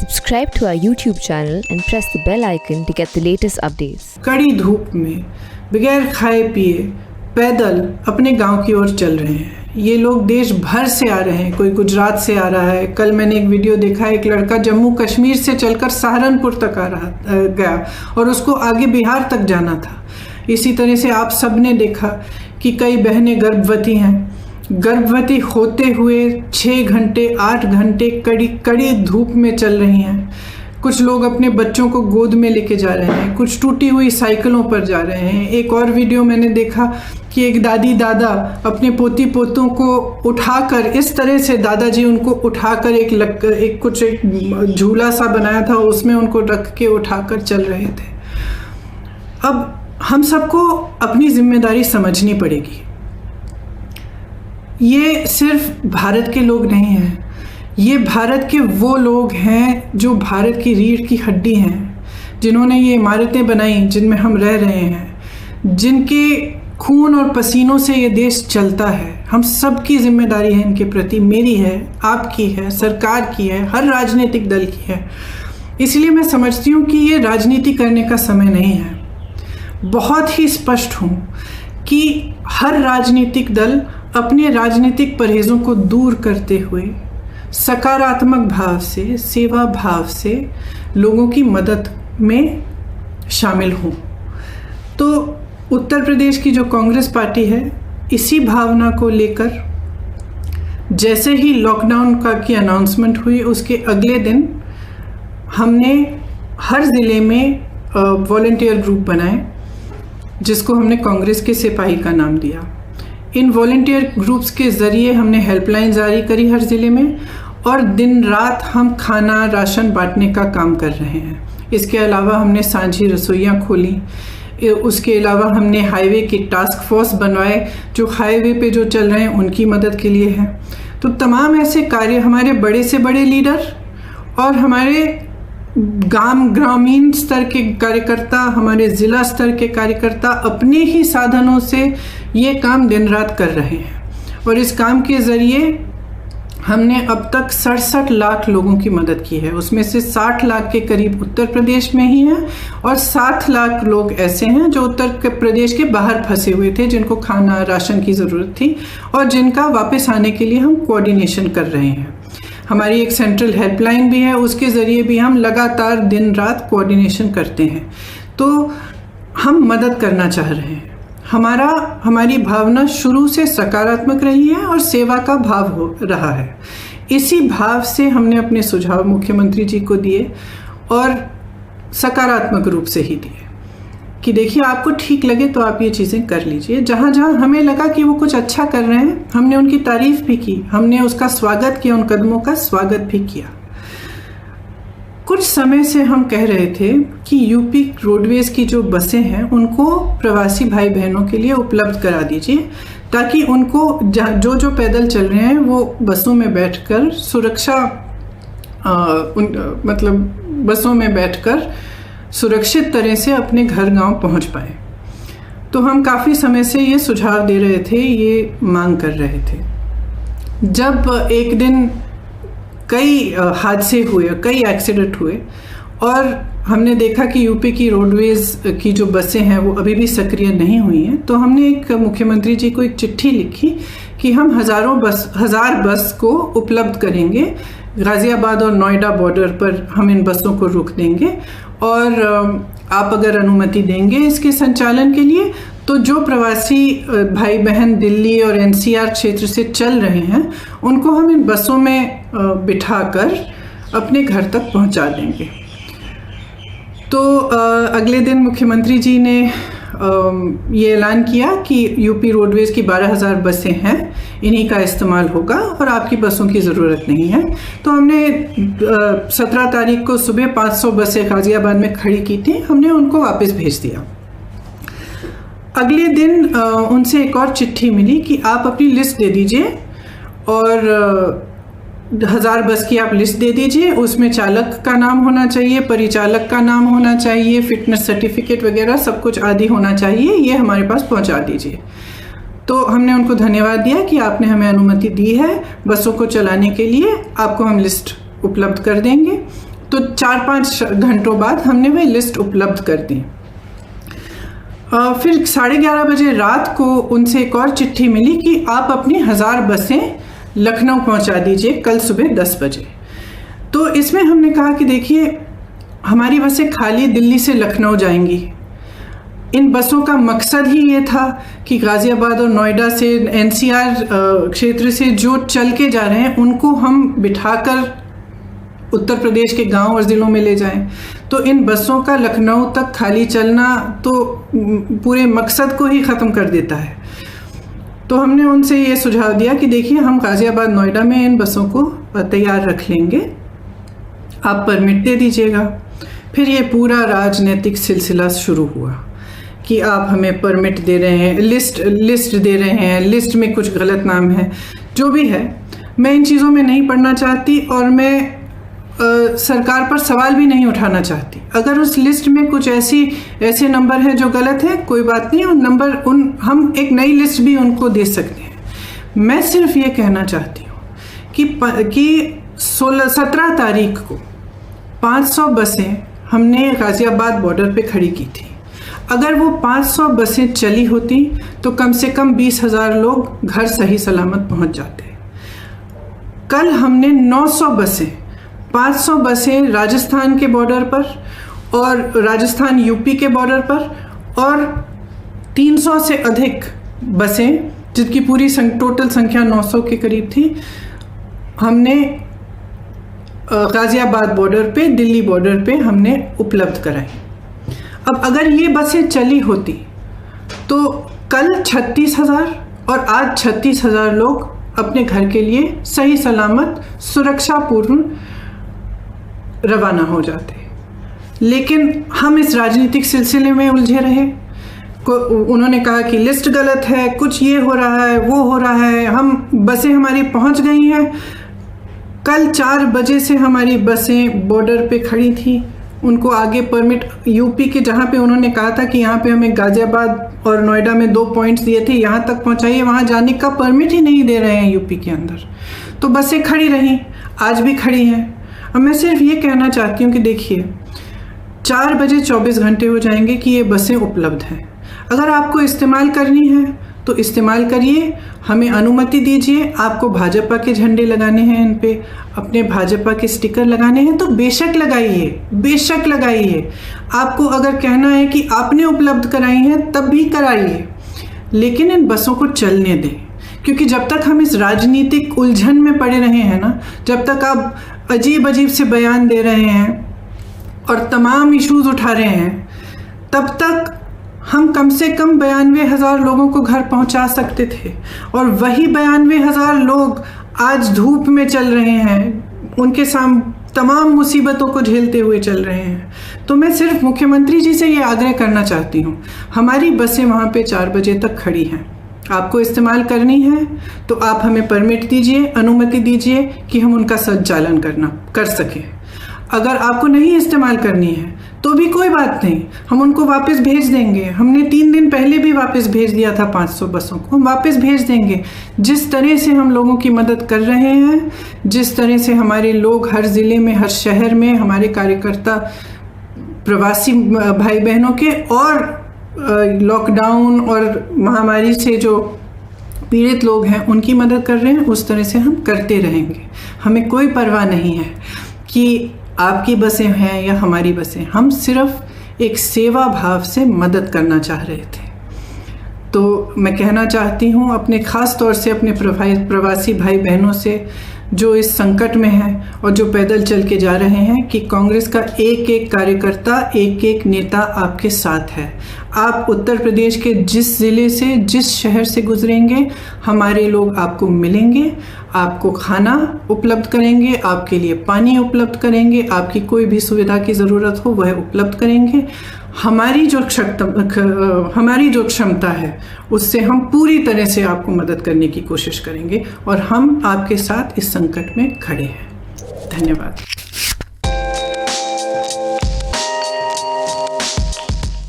Subscribe to our YouTube channel and press the bell icon to get the latest updates. कड़ी धूप में बगैर खाए पिए पैदल अपने गांव की ओर चल रहे हैं। ये लोग देश भर से आ रहे हैं, कोई गुजरात से आ रहा है। कल मैंने एक वीडियो देखा, एक लड़का जम्मू कश्मीर से चलकर सहारनपुर तक गया और उसको आगे बिहार तक जाना था। इसी तरह से आप सब ने देखा कि कई बहनें गर्भवती हैं, गर्भवती होते हुए 6 घंटे 8 घंटे कड़ी धूप में चल रही हैं। कुछ लोग अपने बच्चों को गोद में लेके जा रहे हैं, कुछ टूटी हुई साइकिलों पर जा रहे हैं। एक और वीडियो मैंने देखा कि एक दादी दादा अपने पोती पोतों को उठाकर, इस तरह से दादाजी उनको उठाकर एक झूला सा बनाया था, उसमें उनको रख के उठाकर चल रहे थे। अब हम सबको अपनी जिम्मेदारी समझनी पड़ेगी। ये सिर्फ भारत के लोग नहीं हैं, ये भारत के वो लोग हैं जो भारत की रीढ़ की हड्डी हैं, जिन्होंने ये इमारतें बनाई जिनमें हम रह रहे हैं, जिनके खून और पसीनों से ये देश चलता है। हम सब की जिम्मेदारी है इनके प्रति, मेरी है, आपकी है, सरकार की है, हर राजनीतिक दल की है। इसलिए मैं समझती हूँ कि ये राजनीति करने का समय नहीं है। बहुत ही स्पष्ट हूँ कि हर राजनीतिक दल अपने राजनीतिक परहेजों को दूर करते हुए सकारात्मक भाव से, सेवा भाव से लोगों की मदद में शामिल हों। तो उत्तर प्रदेश की जो कांग्रेस पार्टी है, इसी भावना को लेकर जैसे ही लॉकडाउन की अनाउंसमेंट हुई, उसके अगले दिन हमने हर ज़िले में वॉलंटियर ग्रुप बनाए, जिसको हमने कांग्रेस के सिपाही का नाम दिया। इन वॉलंटियर ग्रुप्स के ज़रिए हमने हेल्पलाइन जारी करी हर ज़िले में, और दिन रात हम खाना राशन बांटने का काम कर रहे हैं। इसके अलावा हमने सांझी रसोइयाँ खोली। उसके अलावा हमने हाईवे की टास्क फोर्स बनवाए, जो हाईवे पे जो चल रहे हैं उनकी मदद के लिए है। तो तमाम ऐसे कार्य हमारे बड़े से बड़े लीडर और हमारे ग्रामीण स्तर के कार्यकर्ता, हमारे ज़िला स्तर के कार्यकर्ता अपने ही साधनों से ये काम दिन रात कर रहे हैं। और इस काम के ज़रिए हमने अब तक 67 लाख लोगों की मदद की है। उसमें से 60 लाख के करीब उत्तर प्रदेश में ही हैं और 7 लाख लोग ऐसे हैं जो उत्तर प्रदेश के बाहर फंसे हुए थे, जिनको खाना राशन की ज़रूरत थी और जिनका वापस आने के लिए हम कोऑर्डिनेशन कर रहे हैं। हमारी एक सेंट्रल हेल्पलाइन भी है, उसके ज़रिए भी हम लगातार दिन रात कोऑर्डिनेशन करते हैं। तो हम मदद करना चाह रहे हैं। हमारी भावना शुरू से सकारात्मक रही है और सेवा का भाव हो रहा है। इसी भाव से हमने अपने सुझाव मुख्यमंत्री जी को दिए और सकारात्मक रूप से ही दिए कि देखिए, आपको ठीक लगे तो आप ये चीज़ें कर लीजिए। जहाँ जहाँ हमें लगा कि वो कुछ अच्छा कर रहे हैं, हमने उनकी तारीफ भी की, हमने उसका स्वागत किया, उन कदमों का स्वागत भी किया। कुछ समय से हम कह रहे थे कि यूपी रोडवेज की जो बसें हैं उनको प्रवासी भाई बहनों के लिए उपलब्ध करा दीजिए, ताकि उनको जो पैदल चल रहे हैं वो बसों में बैठकर बसों में बैठकर सुरक्षित तरह से अपने घर गांव पहुंच पाए। तो हम काफ़ी समय से ये सुझाव दे रहे थे, ये मांग कर रहे थे। जब एक दिन कई हादसे हुए, कई एक्सीडेंट हुए और हमने देखा कि यूपी की रोडवेज की जो बसें हैं वो अभी भी सक्रिय नहीं हुई हैं, तो हमने एक मुख्यमंत्री जी को एक चिट्ठी लिखी कि हम हज़ार बस को उपलब्ध करेंगे। गाज़ियाबाद और नोएडा बॉर्डर पर हम इन बसों को रोक देंगे और आप अगर अनुमति देंगे इसके संचालन के लिए, तो जो प्रवासी भाई बहन दिल्ली और एनसीआर क्षेत्र से चल रहे हैं उनको हम इन बसों में बिठाकर अपने घर तक पहुंचा देंगे। तो अगले दिन मुख्यमंत्री जी ने ये ऐलान किया कि यूपी रोडवेज की 12,000 बसें हैं, इन्हीं का इस्तेमाल होगा और आपकी बसों की ज़रूरत नहीं है। तो हमने 17 तारीख को सुबह 500 बसें गाज़ियाबाद में खड़ी की थी, हमने उनको वापस भेज दिया। अगले दिन उनसे एक और चिट्ठी मिली कि आप अपनी लिस्ट दे दीजिए और 1000 बस की आप लिस्ट दे दीजिए। उसमें चालक का नाम होना चाहिए, परिचालक का नाम होना चाहिए, फिटनेस सर्टिफिकेट वगैरह सब कुछ आदि होना चाहिए, ये हमारे पास पहुंचा दीजिए। तो हमने उनको धन्यवाद दिया कि आपने हमें अनुमति दी है बसों को चलाने के लिए, आपको हम लिस्ट उपलब्ध कर देंगे। तो 4-5 घंटों बाद हमने वह लिस्ट उपलब्ध कर दी। फिर 11:30 बजे रात को उनसे एक और चिट्ठी मिली कि आप अपनी 1000 बसें लखनऊ पहुंचा दीजिए कल सुबह 10 बजे। तो इसमें हमने कहा कि देखिए, हमारी बसें खाली दिल्ली से लखनऊ जाएंगी। इन बसों का मकसद ही ये था कि गाज़ियाबाद और नोएडा से, एनसीआर क्षेत्र से जो चल के जा रहे हैं उनको हम बिठाकर उत्तर प्रदेश के गांव और ज़िलों में ले जाएं। तो इन बसों का लखनऊ तक खाली चलना तो पूरे मकसद को ही ख़त्म कर देता है। तो हमने उनसे ये सुझाव दिया कि देखिए, हम गाज़ियाबाद नोएडा में इन बसों को तैयार रख लेंगे, आप परमिट दे दीजिएगा। फिर ये पूरा राजनीतिक सिलसिला शुरू हुआ कि आप हमें परमिट दे रहे हैं, लिस्ट दे रहे हैं, लिस्ट में कुछ गलत नाम है। जो भी है, मैं इन चीज़ों में नहीं पढ़ना चाहती और मैं सरकार पर सवाल भी नहीं उठाना चाहती। अगर उस लिस्ट में कुछ ऐसे नंबर हैं जो गलत हैं, कोई बात नहीं, हम एक नई लिस्ट भी उनको दे सकते हैं। मैं सिर्फ ये कहना चाहती हूँ कि 17 तारीख को 500 बसें हमने गाज़ियाबाद बॉर्डर पे खड़ी की थी। अगर वो 500 बसें चली होती तो कम से कम 20,000 लोग घर सही सलामत पहुंच जाते। कल हमने 900 बसें, 500 बसें राजस्थान के बॉर्डर पर और राजस्थान यूपी के बॉर्डर पर, और 300 से अधिक बसें, जिनकी पूरी टोटल संख्या 900 के करीब थी, हमने गाज़ियाबाद बॉर्डर पे, दिल्ली बॉर्डर पे हमने उपलब्ध कराई। अब अगर ये बसें चली होती तो कल 36,000 और आज 36,000 लोग अपने घर के लिए सही सलामत सुरक्षापूर्ण रवाना हो जाते। लेकिन हम इस राजनीतिक सिलसिले में उलझे रहे। उन्होंने कहा कि लिस्ट गलत है, कुछ ये हो रहा है, वो हो रहा है, बसें हमारी पहुंच गई हैं। कल 4 बजे से हमारी बसें बॉर्डर पे खड़ी थी। उनको आगे परमिट, यूपी के जहाँ पे उन्होंने कहा था कि यहाँ पे हमें गाज़ियाबाद और नोएडा में 2 पॉइंट्स दिए थे, यहाँ तक पहुँचाइए, वहाँ जाने का परमिट ही नहीं दे रहे हैं यूपी के अंदर। तो बसें खड़ी रहीं, आज भी खड़ी हैं। अब मैं सिर्फ ये कहना चाहती हूँ कि देखिए, 4 बजे 24 घंटे हो जाएंगे कि ये बसें उपलब्ध हैं। अगर आपको इस्तेमाल करनी है तो इस्तेमाल करिए, हमें अनुमति दीजिए। आपको भाजपा के झंडे लगाने हैं, इन पे अपने भाजपा के स्टिकर लगाने हैं तो बेशक लगाइए, बेशक लगाइए। आपको अगर कहना है कि आपने उपलब्ध कराई हैं तब भी कराइए, लेकिन इन बसों को चलने दें। क्योंकि जब तक हम इस राजनीतिक उलझन में पड़े रहे हैं ना, जब तक आप अजीब से बयान दे रहे हैं और तमाम इश्यूज उठा रहे हैं, तब तक हम कम से कम 92,000 लोगों को घर पहुंचा सकते थे। और वही 92,000 लोग आज धूप में चल रहे हैं, उनके सामने तमाम मुसीबतों को झेलते हुए चल रहे हैं। तो मैं सिर्फ मुख्यमंत्री जी से ये आग्रह करना चाहती हूँ, हमारी बसें वहाँ पे 4 बजे तक खड़ी हैं, आपको इस्तेमाल करनी है तो आप हमें परमिट दीजिए, अनुमति दीजिए कि हम उनका संचालन कर सकें। अगर आपको नहीं इस्तेमाल करनी है तो भी कोई बात नहीं, हम उनको वापस भेज देंगे। हमने 3 दिन पहले भी वापस भेज दिया था 500 बसों को, हम वापस भेज देंगे। जिस तरह से हम लोगों की मदद कर रहे हैं, जिस तरह से हमारे लोग हर ज़िले में, हर शहर में, हमारे कार्यकर्ता प्रवासी भाई बहनों के और लॉकडाउन और महामारी से जो पीड़ित लोग हैं उनकी मदद कर रहे हैं, उस तरह से हम करते रहेंगे। हमें कोई परवाह नहीं है कि आपकी बसें हैं या हमारी बसें, हम सिर्फ एक सेवा भाव से मदद करना चाह रहे थे। तो मैं कहना चाहती हूँ अपने ख़ास तौर से अपने प्रवासी भाई बहनों से जो इस संकट में हैं और जो पैदल चल के जा रहे हैं, कि कांग्रेस का एक एक कार्यकर्ता, एक एक नेता आपके साथ है। आप उत्तर प्रदेश के जिस ज़िले से, जिस शहर से गुजरेंगे, हमारे लोग आपको मिलेंगे, आपको खाना उपलब्ध करेंगे, आपके लिए पानी उपलब्ध करेंगे, आपकी कोई भी सुविधा की ज़रूरत हो वह उपलब्ध करेंगे। हमारी जो क्षमता है उससे हम पूरी तरह से आपको मदद करने की कोशिश करेंगे और हम आपके साथ इस संकट में खड़े हैं। धन्यवाद।